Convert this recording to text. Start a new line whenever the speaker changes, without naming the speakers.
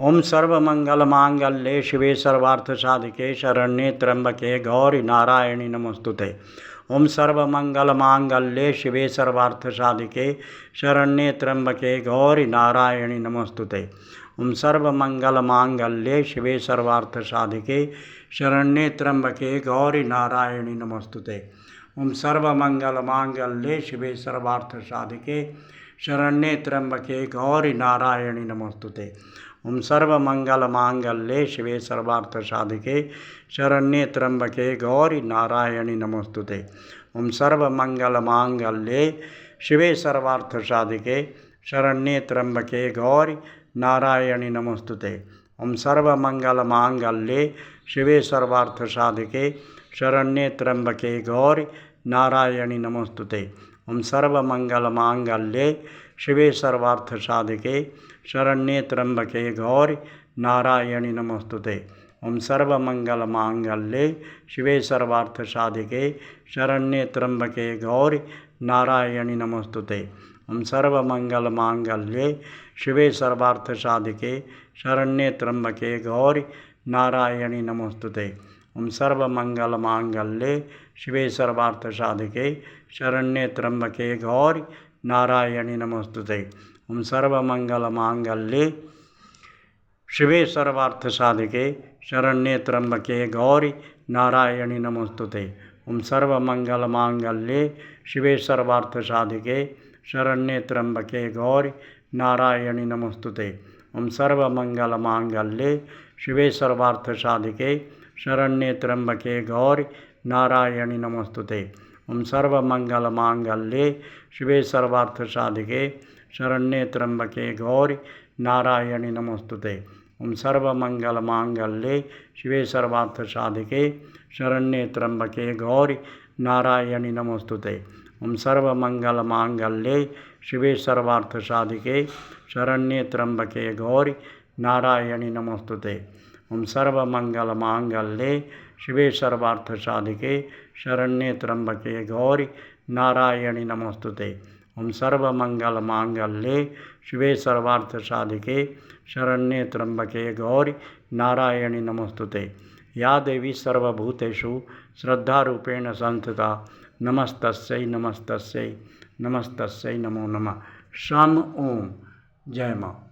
ओम सर्वमंगलमांगल्ये शिवे सर्वार्थसाधिके शरण्ये त्र्यंबके गौरी नारायणी नमोस्तुते। ओम सर्वमंगलमांगल्ये शिवे सर्वार्थसाधिके शरण्ये त्र्यंबके गौरी नारायणी नमोस्तुते। ओम सर्वमंगलमांगल्ये शिवे सर्वार्थसाधिके शरण्ये त्र्यंबके गौरी नारायणी नमोस्तुते। ओम सर्वमंगलमांगल्ये शिवे सर्वार्थसाधिके शरण्ये त्र्यंबके गौरी नारायणी नमोस्तुते। ओम सर्वमंगलमांगल्ये शिवे सर्वार्थसाधिके शरण्ये त्र्यंबके गौरी नारायणी नमोस्तुते। ओम सर्वमंगलमांगल्ये शिवे सर्वार्थसाधिके शरण्ये त्र्यंबके गौरी नारायणी नमोस्तुते। ओम सर्वमंगलमांगल्ये शिवे सर्वार्थसाधिके शरण्ये त्र्यंबके गौरी नारायणी नमोस्तुते। ओम सर्वमंगलमांगल्ये शिवे सर्वार्थसाधिके शरण्ये त्र्यंबके गौरी नारायणी नमोस्तुते। ओम सर्वमंगलमांगल्ये शिवे सर्वार्थसाधिके शरण्ये त्र्यंबके गौरी नारायणी नमोस्तुते। ओम सर्वमंगलमांगल्ये शिवे सर्वार्थसाधिके शरण्ये त्र्यंबके गौरी नारायणी नमोस्तुते। ओम सर्वमंगलमांगल्ये शिवे सर्वार्थसाधिके शरण्ये त्र्यंबके गौरी नारायणी नमोस्तुते। ओम सर्वमंगलमांगल्ये शिवे सर्वार्थसाधिके शरण्ये त्र्यंबके गौरी नारायणी नमोस्तुते। ओम सर्वमंगलमांगल्ये शिवे सर्वार्थसाधिके शरण्ये त्र्यंबके गौरी नारायणी नमोस्तुते। ओम सर्वमंगलमांगल्ये शिवे सर्वार्थसाधिके शरण्ये त्र्यंबके गौरी नारायणी नमोस्तुते। ओम सर्वमंगलमांगल्ये शिवे सर्वार्थसाधिके शरण्ये त्र्यंबके गौरी नारायणी नमोस्तुते। ओम सर्वमंगलमांगल्ये शिवे सर्वार्थसाधिके शरण्ये त्र्यंबके गौरी नारायणी नमोस्तुते। ओम सर्वमंगलमांगल्ये शिवे सर्वार्थसाधिके शरण्ये त्र्यंबके गौरी नारायणी नमोस्तुते। ओम सर्वमंगलमांगल्ये शिवे सर्वार्थसाधिके शरण्ये त्र्यंबके गौरी नारायणी नमोस्तुते। ओम सर्वमंगलमांगल्ये शिवे सर्वार्थसाधिके शरण्ये त्र्यंबके गौरी नारायणी नमोस्तुते। या देवी सर्वभूतेषु श्रद्धारूपेण संस्थिता नमस्तस्यै नमस्तस्यै नमस्तस्यै नमो नमः। शम ओम। जय माँ।